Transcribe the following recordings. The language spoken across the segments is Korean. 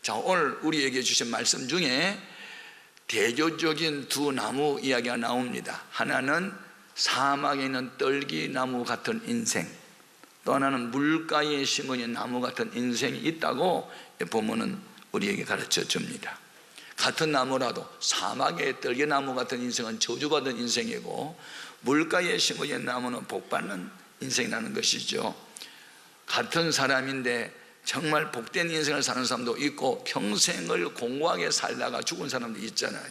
자, 오늘 우리에게 주신 말씀 중에 대조적인 두 나무 이야기가 나옵니다. 하나는 사막에 있는 떨기나무 같은 인생, 또 하나는 물가에 심어진 나무 같은 인생이 있다고 본문은 우리에게 가르쳐 줍니다. 같은 나무라도 사막의 떨기나무 같은 인생은 저주받은 인생이고, 물가에 심어진 나무는 복받는 인생이라는 것이죠. 같은 사람인데 정말 복된 인생을 사는 사람도 있고, 평생을 공고하게 살다가 죽은 사람도 있잖아요.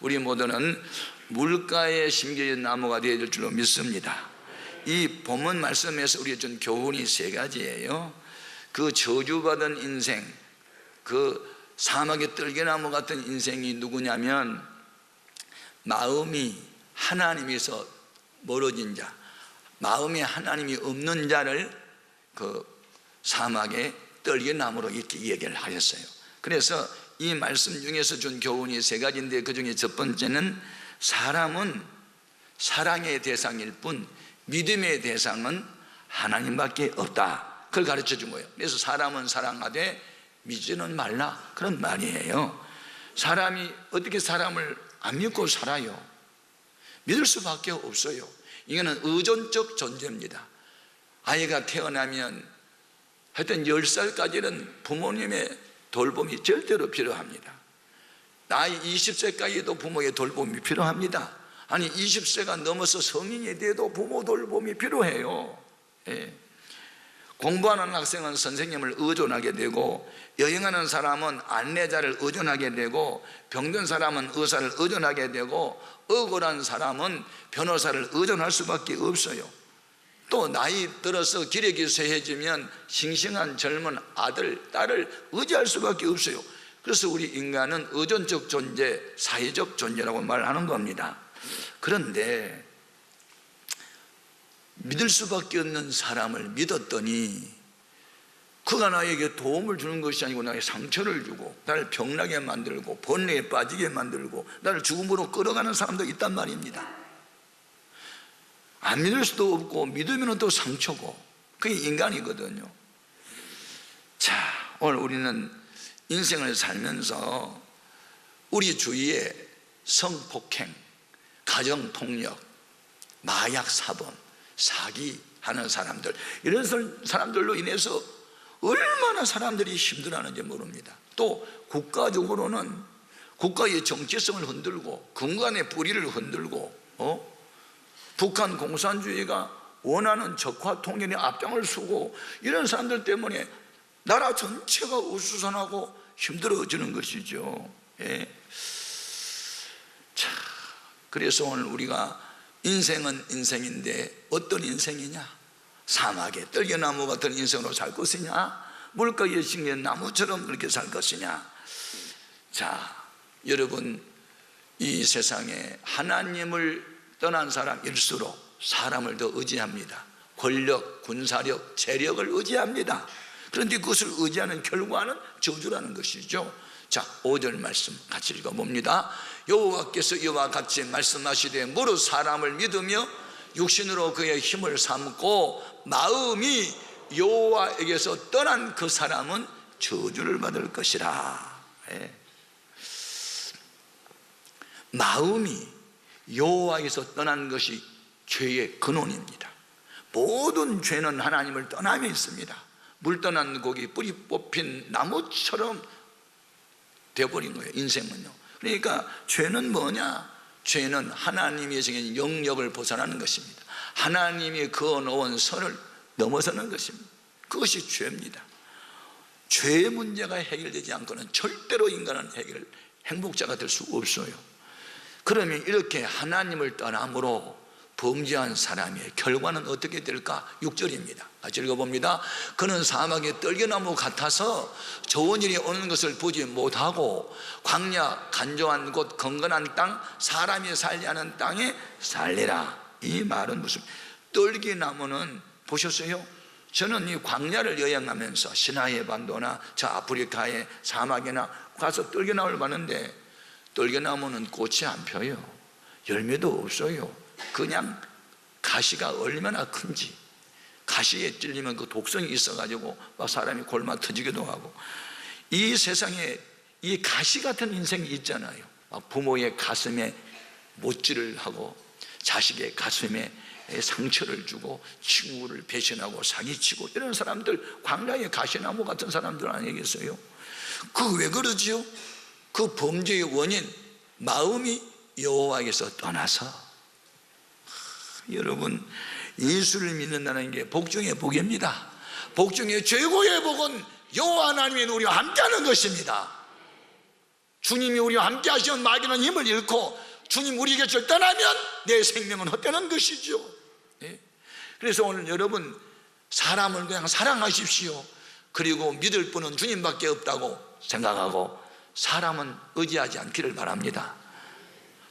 우리 모두는 물가에 심겨진 나무가 되어야 될 줄로 믿습니다. 이 본문 말씀에서 우리가 준 교훈이 세 가지예요. 그 저주받은 인생, 그 사막의 떨기나무 같은 인생이 누구냐면, 마음이 하나님에서 멀어진 자, 마음에 하나님이 없는 자를 그 사막의 떨기나무로 이렇게 얘기를 하셨어요. 그래서 이 말씀 중에서 준 교훈이 세 가지인데, 그 중에 첫 번째는 사람은 사랑의 대상일 뿐 믿음의 대상은 하나님밖에 없다, 그걸 가르쳐 준 거예요. 그래서 사람은 사랑하되 믿지는 말라, 그런 말이에요. 사람이 어떻게 사람을 안 믿고 살아요? 믿을 수밖에 없어요. 이거는 의존적 존재입니다. 아이가 태어나면 하여튼 10살까지는 부모님의 돌봄이 절대로 필요합니다. 나이 20세까지도 부모의 돌봄이 필요합니다. 아니 20세가 넘어서 성인이 돼도 부모 돌봄이 필요해요. 예. 공부하는 학생은 선생님을 의존하게 되고, 여행하는 사람은 안내자를 의존하게 되고, 병든 사람은 의사를 의존하게 되고, 억울한 사람은 변호사를 의존할 수밖에 없어요. 또 나이 들어서 기력이 쇠해지면 싱싱한 젊은 아들, 딸을 의지할 수밖에 없어요. 그래서 우리 인간은 의존적 존재, 사회적 존재라고 말하는 겁니다. 그런데 믿을 수밖에 없는 사람을 믿었더니 그가 나에게 도움을 주는 것이 아니고 나에게 상처를 주고, 나를 병나게 만들고 번뇌에 빠지게 만들고 나를 죽음으로 끌어가는 사람도 있단 말입니다. 안 믿을 수도 없고, 믿으면 또 상처고, 그게 인간이거든요. 자, 오늘 우리는 인생을 살면서 우리 주위에 성폭행, 가정폭력, 마약 사범, 사기하는 사람들, 이런 사람들로 인해서 얼마나 사람들이 힘들어하는지 모릅니다. 또 국가적으로는 국가의 정체성을 흔들고 근간의 뿌리를 흔들고, 북한 공산주의가 원하는 적화 통일의 앞장을 서고, 이런 사람들 때문에 나라 전체가 어수선하고 힘들어지는 것이죠. 예. 자, 그래서 오늘 우리가 인생은 인생인데 어떤 인생이냐? 사막의 떨기나무 같은 인생으로 살 것이냐? 물가에 심긴 나무처럼 그렇게 살 것이냐? 자, 여러분, 이 세상에 하나님을 떠난 사람일수록 사람을 더 의지합니다. 권력, 군사력, 재력을 의지합니다. 그런데 그것을 의지하는 결과는 저주라는 것이죠. 자, 5절 말씀 같이 읽어봅니다. 여호와께서 이와 같이 말씀하시되 무릇 사람을 믿으며 육신으로 그의 힘을 삼고 마음이 여호와에게서 떠난 그 사람은 저주를 받을 것이라. 예. 마음이 여호와에게서 떠난 것이 죄의 근원입니다. 모든 죄는 하나님을 떠남에 있습니다. 물 떠난 고기, 뿌리 뽑힌 나무처럼 되어버린 거예요, 인생은요. 그러니까 죄는 뭐냐? 죄는 하나님이 정한 영역을 벗어나는 것입니다. 하나님이 그어놓은 선을 넘어서는 것입니다. 그것이 죄입니다. 죄의 문제가 해결되지 않고는 절대로 인간은 행복자가 될 수 없어요. 그러면 이렇게 하나님을 떠남으로 범죄한 사람의 결과는 어떻게 될까? 6절입니다. 같이 읽어봅니다. 그는 사막의 떨기나무 같아서 좋은 일이 오는 것을 보지 못하고 광야 간조한 곳 건건한 땅, 사람이 살지 않은 땅에 살리라. 이 말은 무슨, 떨기나무는 보셨어요? 저는 이 광야를 여행하면서 시나이 반도나 저 아프리카의 사막이나 가서 떨기나무를 봤는데, 떨기나무는 꽃이 안 펴요. 열매도 없어요. 그냥 가시가 얼마나 큰지, 가시에 찔리면 그 독성이 있어가지고 막 사람이 골마 터지기도 하고, 이 세상에 이 가시 같은 인생이 있잖아요. 부모의 가슴에 못질을 하고 자식의 가슴에 상처를 주고 친구를 배신하고 사기치고 이런 사람들, 광야의 가시나무 같은 사람들 아니겠어요? 그 왜 그러지요? 그 범죄의 원인, 마음이 여호와에게서 떠나서. 여러분, 예수를 믿는다는 게 복 중의 복입니다. 복 중에 최고의 복은 여호와 하나님이 우리와 함께하는 것입니다. 주님이 우리와 함께 하시면 마귀는 힘을 잃고 주님 우리 곁을 떠나면 내 생명은 헛되는 것이죠. 그래서 오늘 여러분, 사람을 그냥 사랑하십시오. 그리고 믿을 분은 주님밖에 없다고 생각하고 사람은 의지하지 않기를 바랍니다.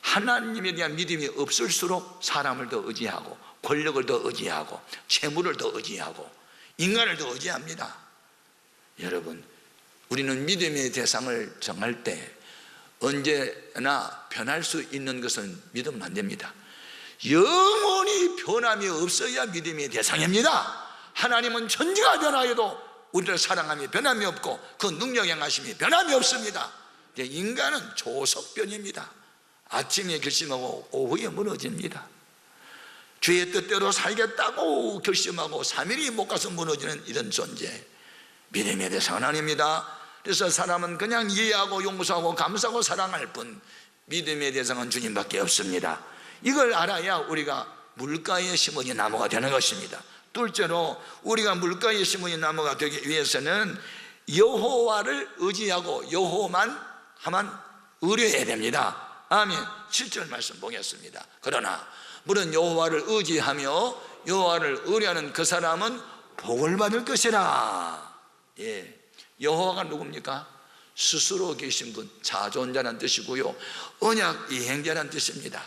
하나님에 대한 믿음이 없을수록 사람을 더 의지하고 권력을 더 의지하고 재물을 더 의지하고 인간을 더 의지합니다. 여러분, 우리는 믿음의 대상을 정할 때 언제나 변할 수 있는 것은 믿으면 안 됩니다. 영원히 변함이 없어야 믿음의 대상입니다. 하나님은 천지가 변하여도 우리를 사랑함이 변함이 없고 그 능력 행하심이 변함이 없습니다. 인간은 조석변입니다. 아침에 결심하고 오후에 무너집니다. 죄의 뜻대로 살겠다고 결심하고 3일이 못 가서 무너지는 이런 존재, 믿음의 대상은 아닙니다. 그래서 사람은 그냥 이해하고 용서하고 감사하고 사랑할 뿐 믿음의 대상은 주님밖에 없습니다. 이걸 알아야 우리가 물가에 심어진 나무가 되는 것입니다. 둘째로, 우리가 물가에 심어진 나무가 되기 위해서는 여호와를 의지하고 여호와만 하면 의뢰해야 됩니다. 아멘. 7절 말씀 보겠습니다. 그러나 물은 여호와를 의지하며 여호와를 의뢰하는 그 사람은 복을 받을 것이라. 여호와가 누굽니까? 스스로 계신 분, 자존자라는 뜻이고요, 언약 이행자라는 뜻입니다.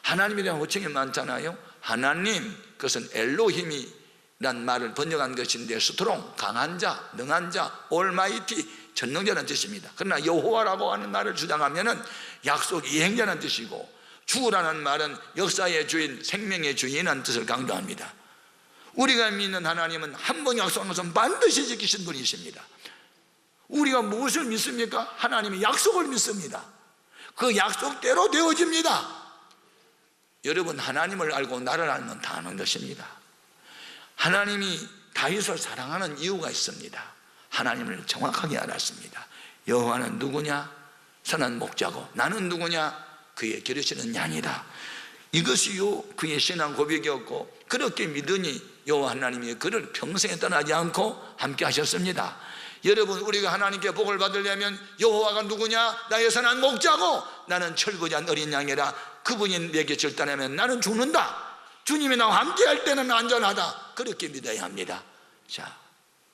하나님에 대한 호칭이 많잖아요. 하나님, 그것은 엘로힘이란 말을 번역한 것인데 스트롱, 강한 자, 능한 자, 올마이티, 전능자라는 뜻입니다. 그러나 여호와라고 하는 말을 주장하면은 약속 이행자라는 뜻이고, 주라는 말은 역사의 주인, 생명의 주인이라는 뜻을 강조합니다. 우리가 믿는 하나님은 한 번 약속한 것은 반드시 지키신 분이십니다. 우리가 무엇을 믿습니까? 하나님의 약속을 믿습니다. 그 약속대로 되어집니다. 여러분, 하나님을 알고 나를 알면 다 아는 것입니다. 하나님이 다윗을 사랑하는 이유가 있습니다. 하나님을 정확하게 알았습니다. 여호와는 누구냐? 선한 목자고 나는 누구냐? 그의 기르시는 양이다. 이것이요 그의 신앙 고백이었고, 그렇게 믿으니 여호와 하나님이 그를 평생에 떠나지 않고 함께 하셨습니다. 여러분, 우리가 하나님께 복을 받으려면 여호와가 누구냐? 나의 선한 목자고 나는 철부지한 어린 양이라. 그분이 내 곁을 떠나면 나는 죽는다. 주님이 나와 함께 할 때는 안전하다. 그렇게 믿어야 합니다. 자,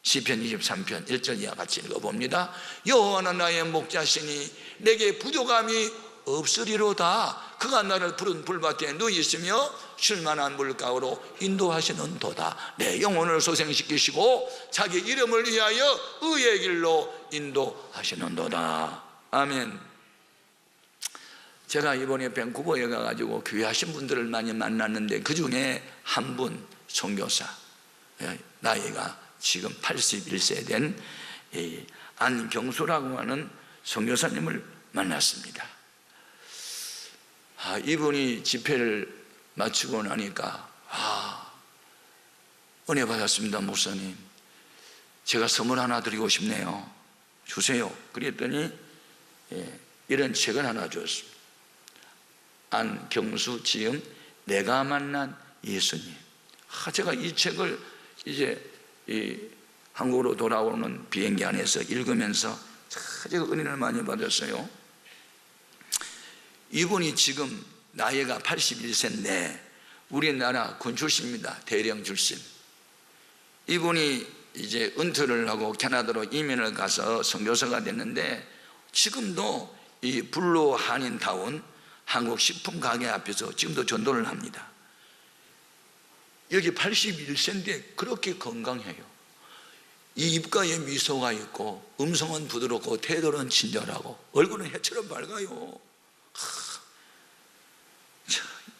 시편 23편 1절 이하 같이 읽어봅니다. 여호와는 나의 목자시니 내게 부족함이 없으리로다. 그가 나를 푸른 불밭에 누이시며 쉴만한 물가로 인도하시는 도다. 내 영혼을 소생시키시고 자기 이름을 위하여 의의 길로 인도하시는 도다. 아멘. 제가 이번에 밴쿠버에 가가지고 교회하신 분들을 많이 만났는데 그 중에 한 분 선교사, 나이가 지금 81세 된 안경수라고 하는 선교사님을 만났습니다. 이분이 집회를 마치고 나니까 은혜 받았습니다 목사님, 제가 선물 하나 드리고 싶네요. 주세요. 그랬더니 이런 책을 하나 줬습니다. 안경수 지음 내가 만난 예수님. 제가 이 책을 이제 한국으로 돌아오는 비행기 안에서 읽으면서 제가 은혜를 많이 받았어요. 이분이 지금 나이가 81세인데 우리나라 군 출신입니다. 대령 출신. 이분이 이제 은퇴를 하고 캐나다로 이민을 가서 선교사가 됐는데 지금도 이 블루 한인타운 한국 식품 가게 앞에서 지금도 전도를 합니다. 여기 81세인데 그렇게 건강해요. 이 입가에 미소가 있고 음성은 부드럽고 태도는 친절하고 얼굴은 해처럼 밝아요.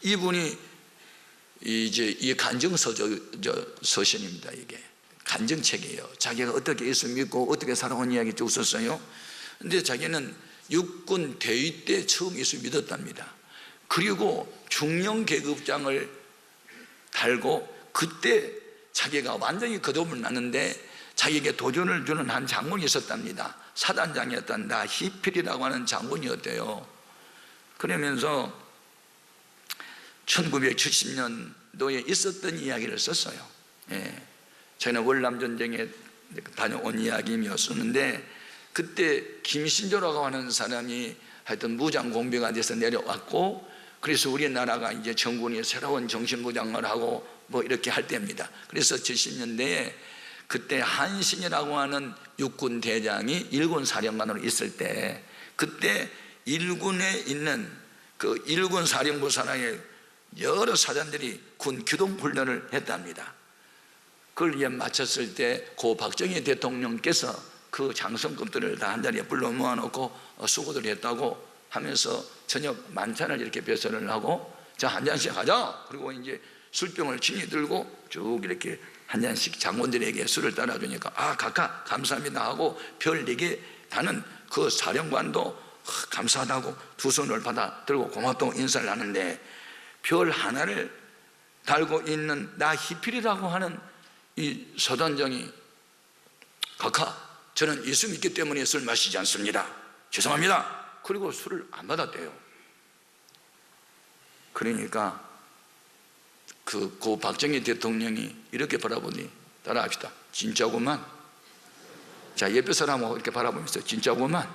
이분이 이제 이 간증서 서신입니다. 이게 간증책이에요. 자기가 어떻게 예수 믿고 어떻게 살아온 이야기 쭉 썼어요. 근데 자기는 육군 대위 때 처음 예수 믿었답니다. 그리고 중령 계급장을 달고 그때 자기가 완전히 거듭을 났는데 자기에게 도전을 주는 한 장군이 있었답니다. 사단장이었던 나히필이라고 하는 장군이었대요. 그러면서 1970년도에 있었던 이야기를 썼어요. 저희는 월남전쟁에 다녀온 이야기였었는데 그때 김신조라고 하는 사람이 하여튼 무장공비가 돼서 내려왔고, 그래서 우리나라가 이제 정군이 새로운 정신무장을 하고 뭐 이렇게 할 때입니다. 그래서 70년대에 그때 한신이라고 하는 육군 대장이 일군 사령관으로 있을 때 그때 일군에 있는 그 일군 사령부 산하의 여러 사관들이 군 기동훈련을 했답니다. 그걸 이제 마쳤을 때 고 박정희 대통령께서 그 장성급들을 다 한자리에 불러 모아놓고 수고들 했다고 하면서 저녁 만찬을 이렇게 배설을 하고 자, 한 잔씩 하자. 그리고 이제 술병을 친히 들고 쭉 이렇게 한 잔씩 장군들에게 술을 따라주니까 각하 감사합니다 하고 별 4개 다는 그 사령관도 감사하다고 두 손을 받아 들고 고맙다고 인사를 하는데 별 하나를 달고 있는 나히필이라고 하는 이 서단장이 각하 저는 예수 믿기 때문에 술 마시지 않습니다. 죄송합니다. 그리고 술을 안 받았대요. 그러니까 고 박정희 대통령이 이렇게 바라보니 따라합시다. 진짜구만. 자, 옆에 사람하고 이렇게 바라보면서 진짜구만.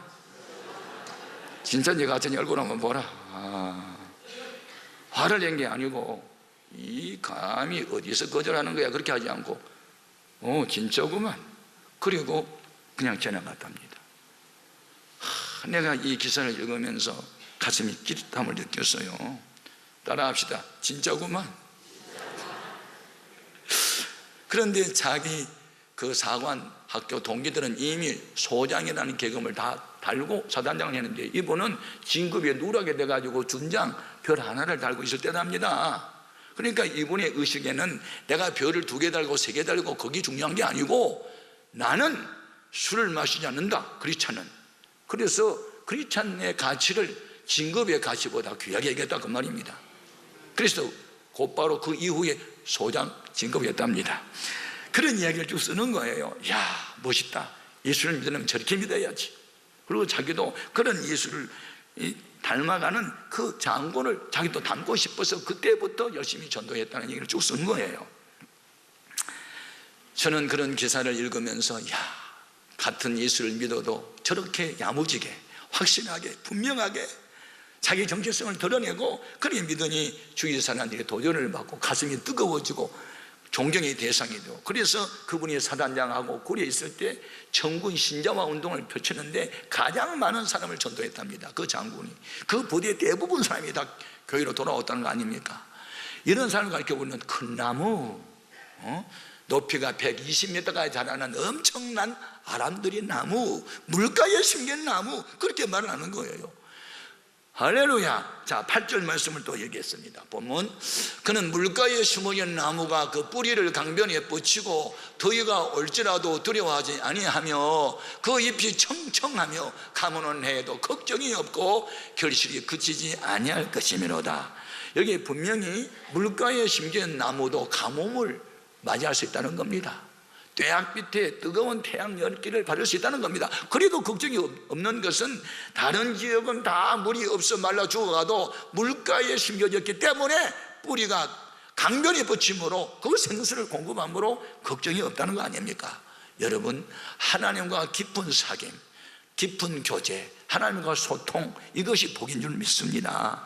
진짜 네가 같은 얼굴 한번 보라. 화를 낸 게 아니고 이 감히 어디서 거절하는 거야 그렇게 하지 않고 진짜구만. 그리고 그냥 지나갔답니다. 내가 이 기사를 읽으면서 가슴이 찌릿함을 느꼈어요. 따라합시다. 진짜구만. 그런데 자기 그 사관 학교 동기들은 이미 소장이라는 계급을 다 달고 사단장을 했는데 이분은 진급에 누락이 돼가지고 준장 별 하나를 달고 있을 때랍니다. 그러니까 이분의 의식에는 내가 별을 2개 달고 3개 달고 그게 중요한 게 아니고 나는 술을 마시지 않는다. 크리스찬은. 그래서 크리스찬의 가치를 진급의 가치보다 귀하게 여겼다 그 말입니다. 그래서 곧바로 그 이후에 소장 진급했답니다. 그런 이야기를 쭉 쓰는 거예요. 야, 멋있다. 예수를 믿으면 저렇게 믿어야지. 그리고 자기도 그런 예수를 닮아가는 그 장군을 자기도 닮고 싶어서 그때부터 열심히 전도했다는 얘기를 쭉 쓴 거예요. 저는 그런 기사를 읽으면서 같은 예수를 믿어도 저렇게 야무지게 확실하게 분명하게 자기 정체성을 드러내고 그렇게 믿으니 주위 사람들이 도전을 받고 가슴이 뜨거워지고 존경의 대상이 되고, 그래서 그분이 사단장하고 구리에 있을 때 청군 신자화 운동을 펼치는데 가장 많은 사람을 전도했답니다. 그 장군이. 그 부대의 대부분 사람이 다 교회로 돌아왔다는 거 아닙니까? 이런 사람을 가르쳐보는 큰 나무, 높이가 120m까지 자라는 엄청난 아람들이 나무, 물가에 심긴 나무, 그렇게 말을 하는 거예요. 할렐루야. 자, 8절 말씀을 또 얘기했습니다. 보면 그는 물가에 심어진 나무가 그 뿌리를 강변에 뻗치고 더위가 올지라도 두려워하지 아니하며 그 잎이 청청하며 가무는 해도 걱정이 없고 결실이 그치지 아니할 것이미로다. 여기 분명히 물가에 심겨진 나무도 가뭄을 맞이할 수 있다는 겁니다. 뙤약빛에 뜨거운 태양 열기를 받을 수 있다는 겁니다. 그래도 걱정이 없는 것은 다른 지역은 다 물이 없어 말라 죽어가도 물가에 심겨졌기 때문에 뿌리가 강변에 뻗침으로 그 생수를 공급함으로 걱정이 없다는 거 아닙니까? 여러분, 하나님과 깊은 사귐, 깊은 교제, 하나님과 소통, 이것이 복인 줄 믿습니다.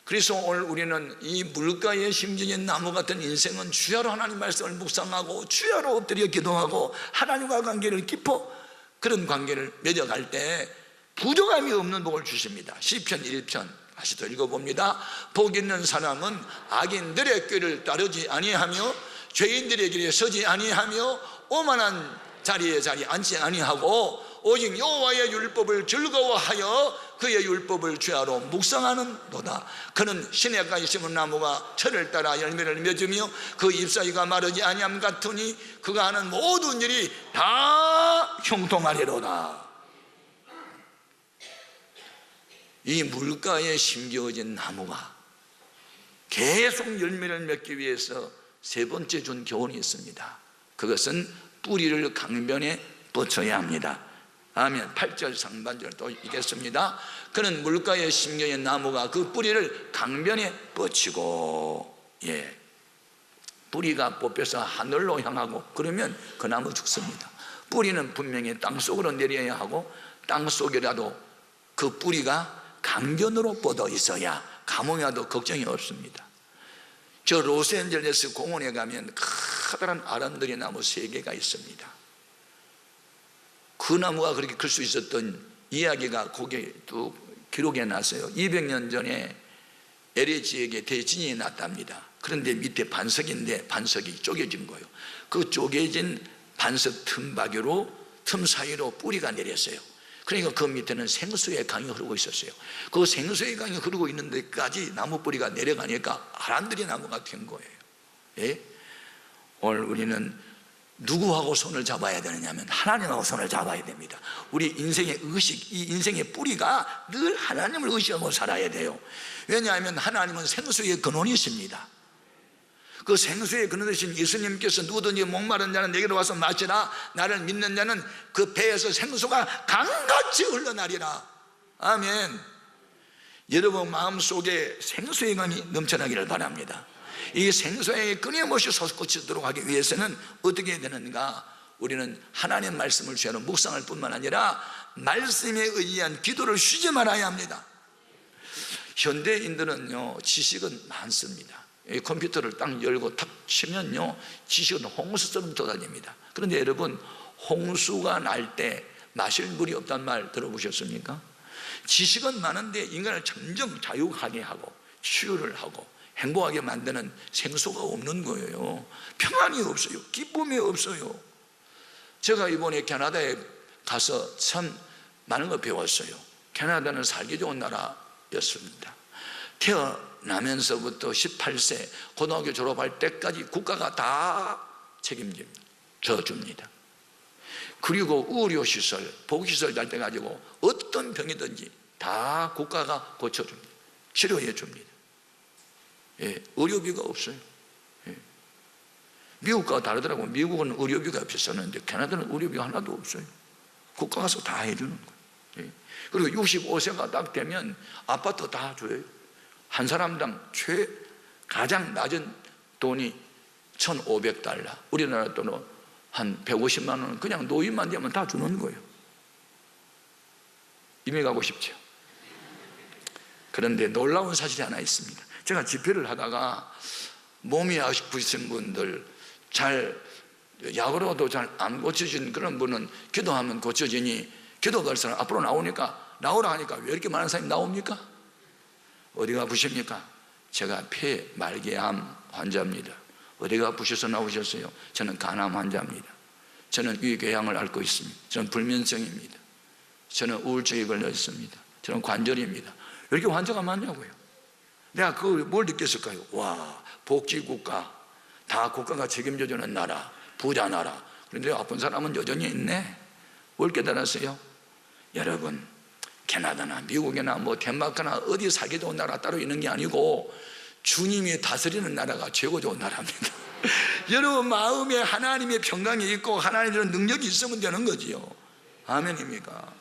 그래서 오늘 우리는 이 물가에 심겨진 나무 같은 인생은 주야로 하나님 말씀을 묵상하고 주야로 엎드려 기도하고 하나님과 관계를 깊어 그런 관계를 맺어갈 때 부족함이 없는 복을 주십니다. 시편 1편 다시 또 읽어봅니다. 복 있는 사람은 악인들의 꾀를 따르지 아니하며 죄인들의 길에 서지 아니하며 오만한 자리에 앉지 아니하고 오직 여호와의 율법을 즐거워하여 그의 율법을 주야로 묵상하는도다. 그는 시냇가에 심은 나무가 철을 따라 열매를 맺으며 그 잎사귀가 마르지 아니함 같으니 그가 하는 모든 일이 다 형통하리로다. 이 물가에 심겨진 나무가 계속 열매를 맺기 위해서 세 번째 준 교훈이 있습니다. 그것은 뿌리를 강변에 뻗쳐야 합니다. 아멘. 8절 상반절 또 읽겠습니다. 그는 물가에 심겨진 나무가 그 뿌리를 강변에 뻗치고, 뿌리가 뽑혀서 하늘로 향하고 그러면 그 나무 죽습니다. 뿌리는 분명히 땅속으로 내려야 하고 땅속이라도 그 뿌리가 강변으로 뻗어 있어야 가뭄이 와도 걱정이 없습니다. 저 로스앤젤레스 공원에 가면 커다란 아름드리 나무 3개가 있습니다. 그 나무가 그렇게 클 수 있었던 이야기가 거기에 또 기록해 놨어요. 200년 전에 LA 지역에 대지진이 났답니다. 그런데 밑에 반석인데 반석이 쪼개진 거예요. 그 쪼개진 반석 틈 사이로 뿌리가 내렸어요. 그러니까 그 밑에는 생수의 강이 흐르고 있었어요. 그 생수의 강이 흐르고 있는 데까지 나무 뿌리가 내려가니까 아란들이 나무가 된 거예요. 오늘 우리는 누구하고 손을 잡아야 되느냐면 하나님하고 손을 잡아야 됩니다. 우리 인생의 의식, 이 인생의 뿌리가 늘 하나님을 의식하고 살아야 돼요. 왜냐하면 하나님은 생수의 근원이십니다. 그 생수의 근원 되신 예수님께서 누구든지 목마른 자는 내게로 와서 마시라. 나를 믿는 자는 그 배에서 생수가 강같이 흘러나리라. 아멘. 여러분 마음속에 생수의 강이 넘쳐나기를 바랍니다. 이 생수의 끊임없이 솟구치도록 하기 위해서는 어떻게 해야 되는가? 우리는 하나님 말씀을 취하는 묵상할 뿐만 아니라 말씀에 의한 기도를 쉬지 말아야 합니다. 현대인들은요 지식은 많습니다. 컴퓨터를 딱 열고 탁 치면요 지식은 홍수처럼 쏟아집니다. 그런데 여러분 홍수가 날 때 마실 물이 없단 말 들어보셨습니까? 지식은 많은데 인간을 점점 자유하게 하고 치유를 하고 행복하게 만드는 생수가 없는 거예요. 평안이 없어요. 기쁨이 없어요. 제가 이번에 캐나다에 가서 참 많은 걸 배웠어요. 캐나다는 살기 좋은 나라였습니다. 태어나면서부터 18세 고등학교 졸업할 때까지 국가가 다 책임집니다. 져줍니다. 그리고 의료시설, 보건시설 잘 때 가지고 어떤 병이든지 다 국가가 고쳐줍니다. 치료해 줍니다. 의료비가 없어요. 미국과 다르더라고요. 미국은 의료비가 비쌌는데 캐나다는 의료비가 하나도 없어요. 국가 가서 다 해주는 거예요. 그리고 65세가 딱 되면 아파트 다 줘요. 한 사람당 가장 낮은 돈이 $1,500. 우리나라 돈은 한 150만 원은 그냥 노인만 되면 다 주는 거예요. 이미 가고 싶죠. 그런데 놀라운 사실이 하나 있습니다. 제가 집회를 하다가 몸이 아프신 분들, 약으로도 잘 안 고쳐진 그런 분은 기도하면 고쳐지니 기도 걸 사람 앞으로 나오라 하니까 왜 이렇게 많은 사람이 나옵니까? 어디가 아프십니까? 제가 폐말기암 환자입니다. 어디가 아프셔서 나오셨어요? 저는 간암 환자입니다. 저는 위궤양을 앓고 있습니다. 저는 불면증입니다. 저는 우울증에 걸려 있습니다. 저는 관절입니다. 왜 이렇게 환자가 많냐고요. 내가 그걸 뭘 느꼈을까요? 와, 복지국가, 다 국가가 책임져주는 나라, 부자 나라. 그런데 아픈 사람은 여전히 있네. 뭘 깨달았어요? 여러분, 캐나다나 미국이나 뭐 덴마크나 어디 살기 좋은 나라 따로 있는 게 아니고 주님이 다스리는 나라가 최고 좋은 나라입니다. 여러분 마음에 하나님의 평강이 있고 하나님의 능력이 있으면 되는 거지요. 아멘입니까?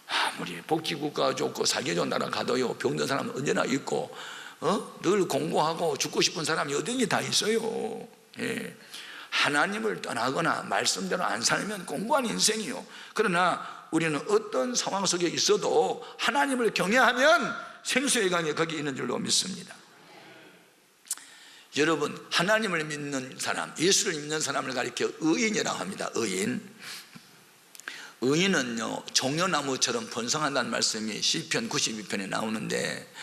아무리 복지국가 좋고 살기 좋은 나라 가도요 병든 사람은 언제나 있고 늘 공부하고 죽고 싶은 사람이 어딘지 다 있어요. 하나님을 떠나거나 말씀대로 안 살면 공부한 인생이요. 그러나 우리는 어떤 상황 속에 있어도 하나님을 경외하면 생수의 강이 거기 있는 줄로 믿습니다. 여러분 하나님을 믿는 사람, 예수를 믿는 사람을 가리켜 의인이라고 합니다. 의인은요 종려나무처럼 번성한다는 말씀이 시편 92편에 나오는데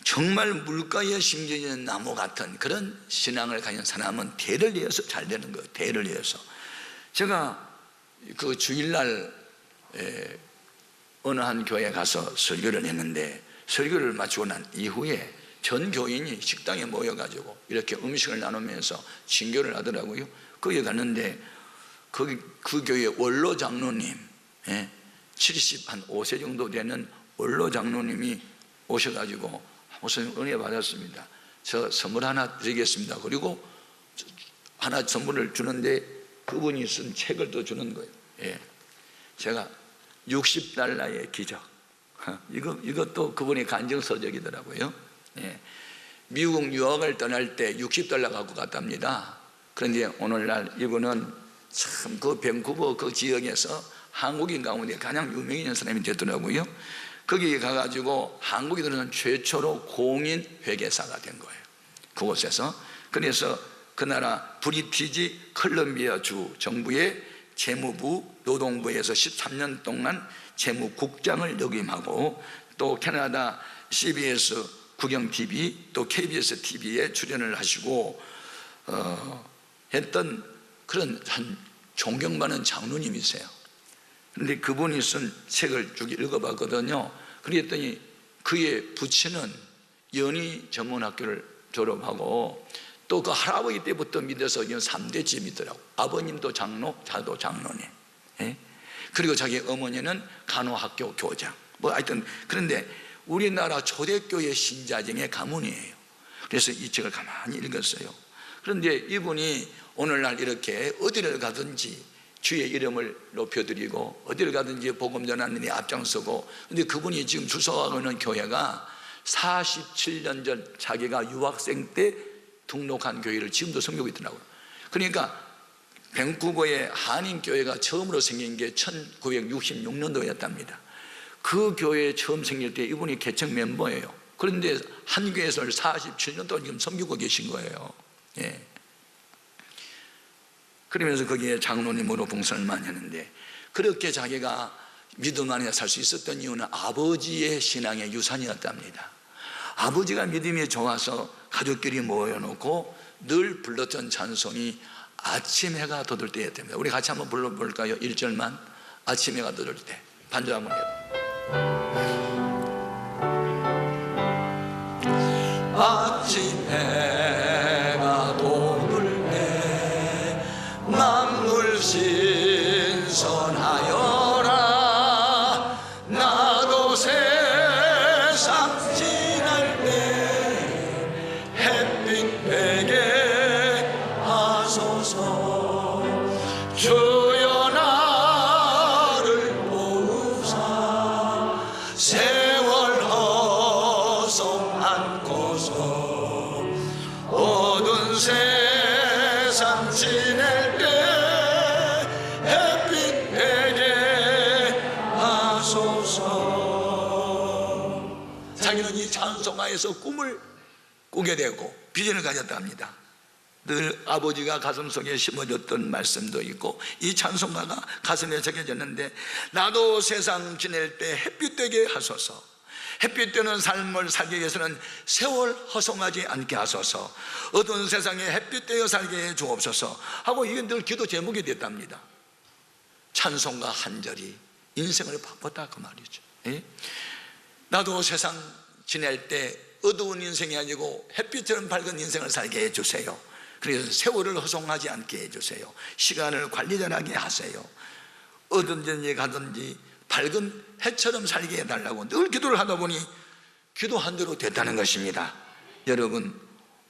정말 물가에 심겨진 나무 같은 그런 신앙을 가진 사람은 대를 이어서 잘 되는 거예요. 대를 이어서. 제가 그 주일날 어느 한 교회에 가서 설교를 했는데, 설교를 마치고 난 이후에 전 교인이 식당에 모여가지고 이렇게 음식을 나누면서 친교를 하더라고요. 거기에 갔는데 그 교회 원로 장로님, 75세 정도 되는 원로 장로님이 오셔가지고 목사님 은혜 받았습니다, 저 선물 하나 드리겠습니다. 그리고 하나 선물을 주는데 그분이 쓴 책을 또 주는 거예요. 제가 60달러의 기적, 이것도 그분의 간증서적이더라고요. 미국 유학을 떠날 때 60달러 갖고 갔답니다. 그런데 오늘날 이분은 참 그 밴쿠버 그 지역에서 한국인 가운데 가장 유명한 사람이 됐더라고요. 거기에 가가지고 한국인들은 최초로 공인 회계사가 된 거예요, 그곳에서. 그래서 그 나라 브리티지 컬럼비아 주 정부의 재무부 노동부에서 13년 동안 재무국장을 역임하고, 또 캐나다 CBS 국영TV 또 KBS TV에 출연을 하시고 했던 그런 한 존경받는 장로님이세요. 그런데 그분이 쓴 책을 쭉 읽어봤거든요. 그랬더니 그의 부친은 연희 전문학교를 졸업하고 또 그 할아버지 때부터 믿어서 3대째 믿더라고. 아버님도 장로, 자도 장로님, 그리고 자기 어머니는 간호학교 교장, 뭐 하여튼. 그런데 우리나라 초대교회 신자 중에 가문이에요. 그래서 이 책을 가만히 읽었어요. 그런데 이분이 오늘날 이렇게 어디를 가든지 주의 이름을 높여드리고 어디를 가든지 복음 전하는 데 앞장서고, 근데 그분이 지금 주석하고 있는 교회가 47년 전 자기가 유학생 때 등록한 교회를 지금도 섬기고 있더라고요. 그러니까 밴쿠버의 한인교회가 처음으로 생긴 게 1966년도였답니다. 그 교회에 처음 생길 때 이분이 개척 멤버예요. 그런데 한 교회에서 47년 동안 지금 섬기고 계신 거예요. 그러면서 거기에 장로님으로 봉사를 많이 하는데, 그렇게 자기가 믿음 안에 살 수 있었던 이유는 아버지의 신앙의 유산이었답니다. 아버지가 믿음이 좋아서 가족끼리 모여놓고 늘 불렀던 찬송이 아침 해가 돋을 때였답니다. 우리 같이 한번 불러볼까요? 1절만. 아침 해가 돋을 때. 반주 한번 해요. 아침 해가 돋을 때 만물 신선하여라. 나도 세상 지날 때 햇빛 베게 하소서. 주여 나를 보우사 세월 허송 안고서 어두운 세상 지낼 때 햇빛 베게 하소서. 자기는 이 찬송가에서 꿈을 꾸게 되고 비전을 가졌다 합니다. 늘 아버지가 가슴속에 심어줬던 말씀도 있고 이 찬송가가 가슴에 새겨졌는데, 나도 세상 지낼 때 햇빛 되게 하소서. 햇빛 되는 삶을 살기 위해서는 세월 허송하지 않게 하소서. 어두운 세상에 햇빛 되어 살게 해 주옵소서 하고, 이게 늘 기도 제목이 됐답니다. 찬송가 한 절이 인생을 바꿨다 그 말이죠. 나도 세상 지낼 때 어두운 인생이 아니고 햇빛처럼 밝은 인생을 살게 해주세요. 그래서 세월을 허송하지 않게 해주세요. 시간을 관리 잘하게 하세요. 어딘지 가든지 밝은 해처럼 살게 해달라고 늘 기도를 하다 보니 기도한 대로 됐다는 것입니다. 여러분,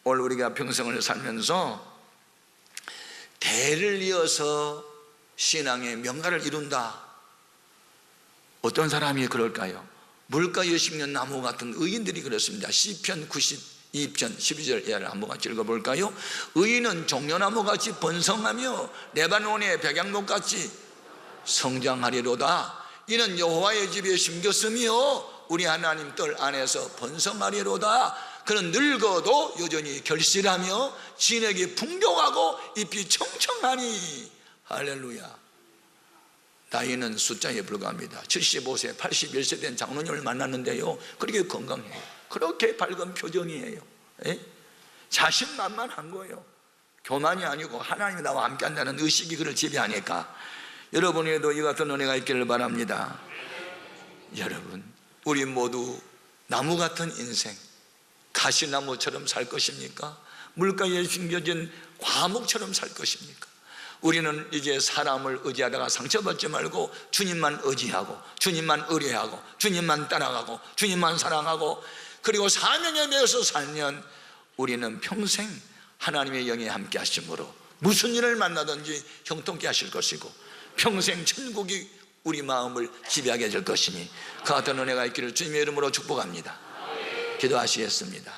오늘 우리가 평생을 살면서 대를 이어서 신앙의 명가를 이룬다. 어떤 사람이 그럴까요? 물가 여십년 나무 같은 의인들이 그렇습니다. 시편 92편 12절 이하를 한번 같이 읽어볼까요? 의인은 종려나무같이 번성하며 레바논의 백향목같이 성장하리로다. 이는 여호와의 집에 심겼으며 우리 하나님 뜰 안에서 번성하리로다. 그는 늙어도 여전히 결실하며 진액이 풍족하고 잎이 청청하니. 할렐루야. 나이는 숫자에 불과합니다. 75세, 81세 된 장로님을 만났는데요, 그렇게 건강해요. 그렇게 밝은 표정이에요. 자신만만한 거예요. 교만이 아니고 하나님이 나와 함께 한다는 의식이 그를 지배하니까 여러분에게도 이 같은 은혜가 있기를 바랍니다. 여러분, 우리 모두 나무 같은 인생, 가시나무처럼 살 것입니까? 물가에 심겨진 과목처럼 살 것입니까? 우리는 이제 사람을 의지하다가 상처받지 말고 주님만 의지하고, 주님만 의뢰하고, 주님만 따라가고, 주님만 사랑하고, 그리고 사명에 매여서 살면 우리는 평생 하나님의 영이 함께 하심으로 무슨 일을 만나든지 형통케 하실 것이고, 평생 천국이 우리 마음을 지배하게 될 것이니 그 같은 은혜가 있기를 주님의 이름으로 축복합니다. 기도하시겠습니다.